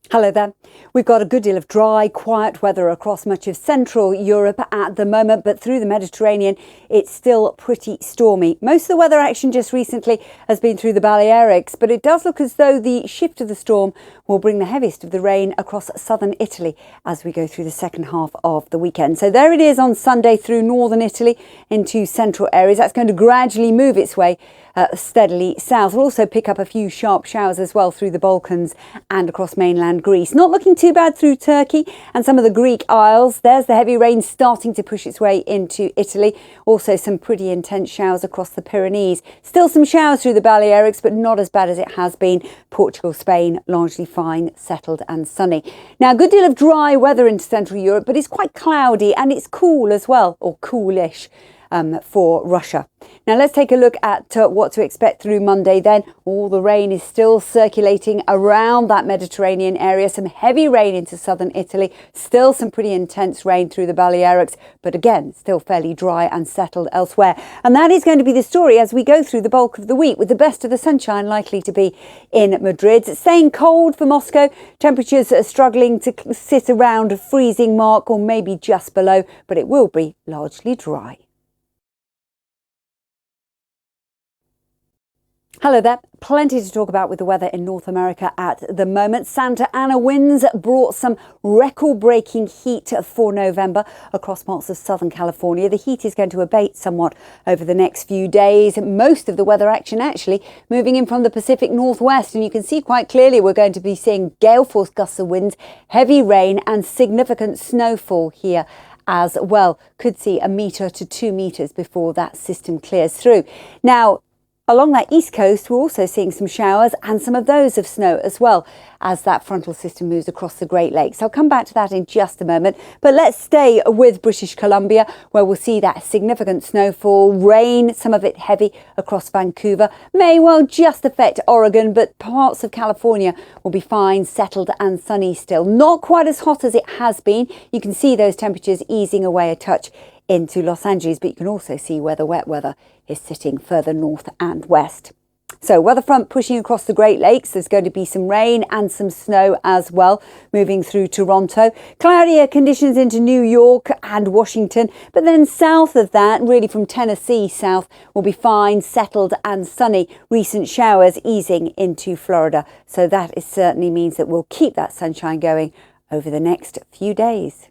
Hello there. We've got a good deal of dry, quiet weather across much of Central Europe at the moment, but through the Mediterranean, it's still pretty stormy. Most of the weather action just recently has been through the Balearics, but it does look as though the shift of the storm will bring the heaviest of the rain across southern Italy as we go through the second half of the weekend. So there it is on Sunday through northern Italy into central areas. That's going to gradually move its way steadily south. We'll also pick up a few sharp showers as well through the Balkans and across mainland Greece. Not looking too bad through Turkey and some of the Greek Isles. There's the heavy rain starting to push its way into Italy. Also some pretty intense showers across the Pyrenees. Still some showers through the Balearics, but not as bad as it has been. Portugal, Spain, largely fine, settled and sunny. Now, a good deal of dry weather into Central Europe, but it's quite cloudy and it's cool as well, or coolish. For Russia. Now let's take a look at what to expect through Monday then. All the rain is still circulating around that Mediterranean area. Some heavy rain into southern Italy. Still some pretty intense rain through the Balearics, but again, still fairly dry and settled elsewhere. And that is going to be the story as we go through the bulk of the week, with the best of the sunshine likely to be in Madrid. It's staying cold for Moscow. Temperatures are struggling to sit around a freezing mark or maybe just below, but it will be largely dry. Hello there. Plenty to talk about with the weather in North America at the moment. Santa Ana winds brought some record-breaking heat for November across parts of Southern California. The heat is going to abate somewhat over the next few days. Most of the weather action actually moving in from the Pacific Northwest, and you can see quite clearly we're going to be seeing gale-force gusts of winds, heavy rain and significant snowfall here as well. Could see 1 metre to 2 metres before that system clears through. Now, along that east coast, we're also seeing some showers and some of those of snow as well as that frontal system moves across the Great Lakes. I'll come back to that in just a moment, but let's stay with British Columbia, where we'll see that significant snowfall, rain, some of it heavy across Vancouver. May well just affect Oregon, but parts of California will be fine, settled and sunny still. Not quite as hot as it has been. You can see those temperatures easing away a touch into Los Angeles, but you can also see where the wet weather is sitting further north and west. So weather front pushing across the Great Lakes. There's going to be some rain and some snow as well, moving through Toronto. Cloudier conditions into New York and Washington, but then south of that, really from Tennessee south, will be fine, settled and sunny. Recent showers easing into Florida. So that certainly means that we'll keep that sunshine going over the next few days.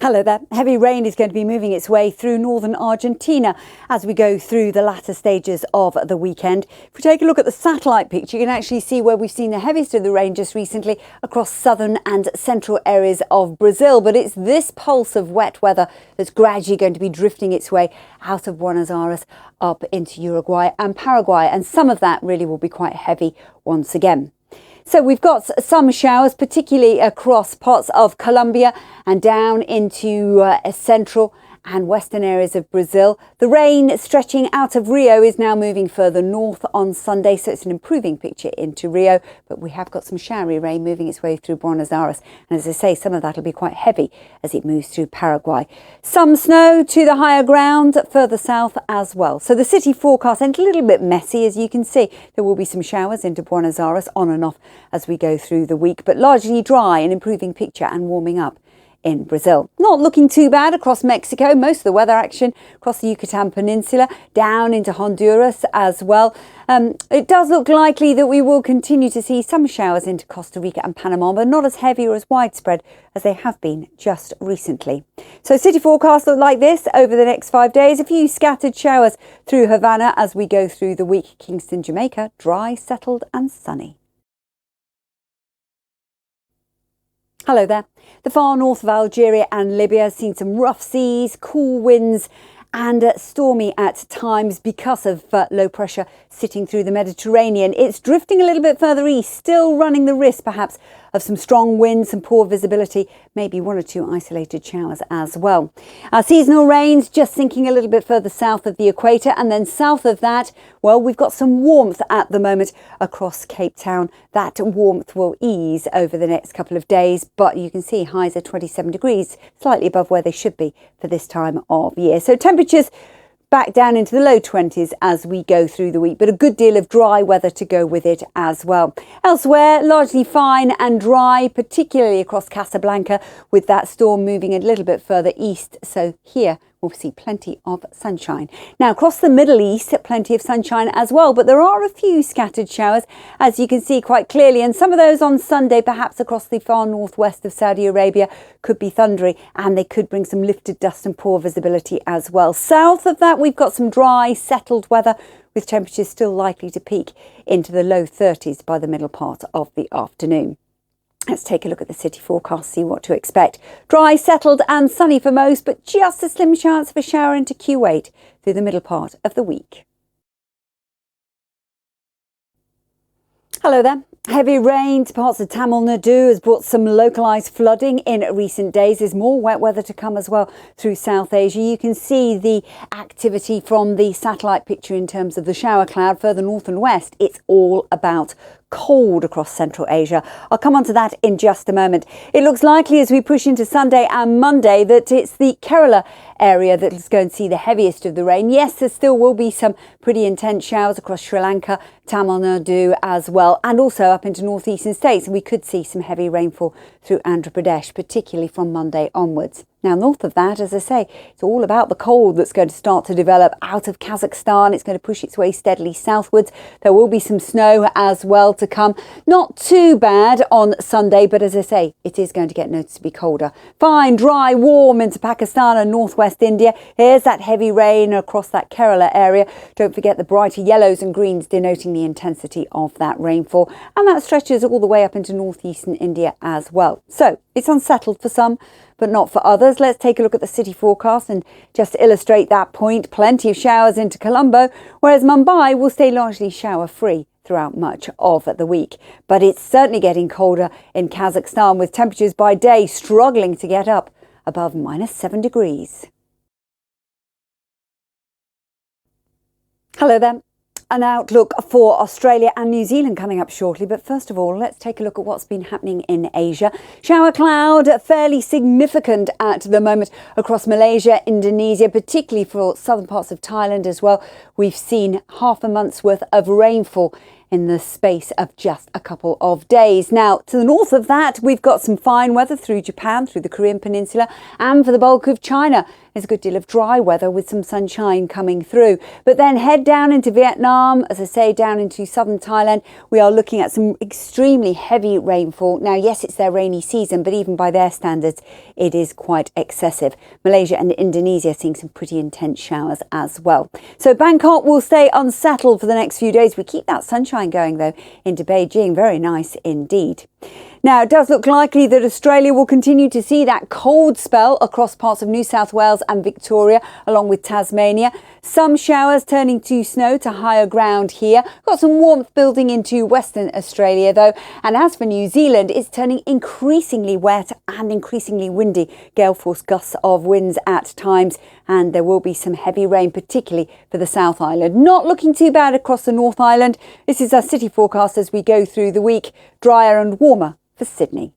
Hello there. Heavy rain is going to be moving its way through northern Argentina as we go through the latter stages of the weekend. If we take a look at the satellite picture, you can actually see where we've seen the heaviest of the rain just recently across southern and central areas of Brazil. But it's this pulse of wet weather that's gradually going to be drifting its way out of Buenos Aires up into Uruguay and Paraguay. And some of that really will be quite heavy once again. So we've got some showers, particularly across parts of Colombia and down into central and western areas of Brazil. The rain stretching out of Rio is now moving further north on Sunday, so it's an improving picture into Rio, but we have got some showery rain moving its way through Buenos Aires, and as I say, some of that will be quite heavy as it moves through Paraguay. Some snow to the higher ground further south as well. So the city forecast is a little bit messy, as you can see. There will be some showers into Buenos Aires on and off as we go through the week, but largely dry, an improving picture and warming up in Brazil. Not looking too bad across Mexico. Most of the weather action across the Yucatan Peninsula, down into Honduras as well. It does look likely that we will continue to see some showers into Costa Rica and Panama, but not as heavy or as widespread as they have been just recently. So city forecasts look like this over the next 5 days. A few scattered showers through Havana as we go through the week. Kingston, Jamaica, dry, settled and sunny. Hello there. The far north of Algeria and Libya has seen some rough seas, cool winds and stormy at times because of low pressure sitting through the Mediterranean. It's drifting a little bit further east, still running the risk perhaps of some strong winds, some poor visibility, maybe 1 or 2 isolated showers as well. Our seasonal rains just sinking a little bit further south of the equator, and then south of that, well, we've got some warmth at the moment across Cape Town. That warmth will ease over the next couple of days, but you can see highs are 27 degrees, slightly above where they should be for this time of year. So temperatures back down into the low 20s as we go through the week, but a good deal of dry weather to go with it as well. Elsewhere, largely fine and dry, particularly across Casablanca, with that storm moving a little bit further east. So here we'll see plenty of sunshine. Now, across the Middle East, plenty of sunshine as well, but there are a few scattered showers, as you can see quite clearly, and some of those on Sunday, perhaps across the far northwest of Saudi Arabia, could be thundery, and they could bring some lifted dust and poor visibility as well. South of that, we've got some dry, settled weather, with temperatures still likely to peak into the low 30s by the middle part of the afternoon. Let's take a look at the city forecast, see what to expect. Dry, settled and sunny for most, but just a slim chance of a shower into Q8 through the middle part of the week. Hello there. Heavy rain to parts of Tamil Nadu has brought some localised flooding in recent days. There's more wet weather to come as well through South Asia. You can see the activity from the satellite picture in terms of the shower cloud further north and west. It's all about cold across Central Asia. I'll come on to that in just a moment. It looks likely as we push into Sunday and Monday that it's the Kerala area that is going to see the heaviest of the rain. Yes, there still will be some pretty intense showers across Sri Lanka, Tamil Nadu as well, and also up into northeastern states. And we could see some heavy rainfall through Andhra Pradesh, particularly from Monday onwards. Now, north of that, as I say, it's all about the cold that's going to start to develop out of Kazakhstan. It's going to push its way steadily southwards. There will be some snow as well to come. Not too bad on Sunday, but as I say, it is going to get noticeably colder. Fine, dry, warm into Pakistan and northwest India. Here's that heavy rain across that Kerala area. Don't forget the brighter yellows and greens denoting the intensity of that rainfall. And that stretches all the way up into northeastern India as well. So it's unsettled for some, but not for others. Let's take a look at the city forecast and just to illustrate that point, plenty of showers into Colombo, whereas Mumbai will stay largely shower free throughout much of the week. But it's certainly getting colder in Kazakhstan, with temperatures by day struggling to get up above -7 degrees. Hello there. An outlook for Australia and New Zealand coming up shortly. But first of all, let's take a look at what's been happening in Asia. Shower cloud fairly significant at the moment across Malaysia, Indonesia, particularly for southern parts of Thailand as well. We've seen half a month's worth of rainfall in the space of just a couple of days. Now, to the north of that, we've got some fine weather through Japan, through the Korean Peninsula, and for the bulk of China, there's a good deal of dry weather with some sunshine coming through. But then head down into Vietnam, as I say, down into southern Thailand, we are looking at some extremely heavy rainfall. Now, yes, it's their rainy season, but even by their standards, it is quite excessive. Malaysia and Indonesia seeing some pretty intense showers as well. So Bangkok will stay unsettled for the next few days. We keep that sunshine going, though, into Beijing. Very nice indeed. Now, it does look likely that Australia will continue to see that cold spell across parts of New South Wales and Victoria, along with Tasmania. Some showers turning to snow to higher ground here. Got some warmth building into Western Australia, though. And as for New Zealand, it's turning increasingly wet and increasingly windy. Gale force gusts of winds at times. And there will be some heavy rain, particularly for the South Island. Not looking too bad across the North Island. This is our city forecast as we go through the week. Drier and warmer for Sydney.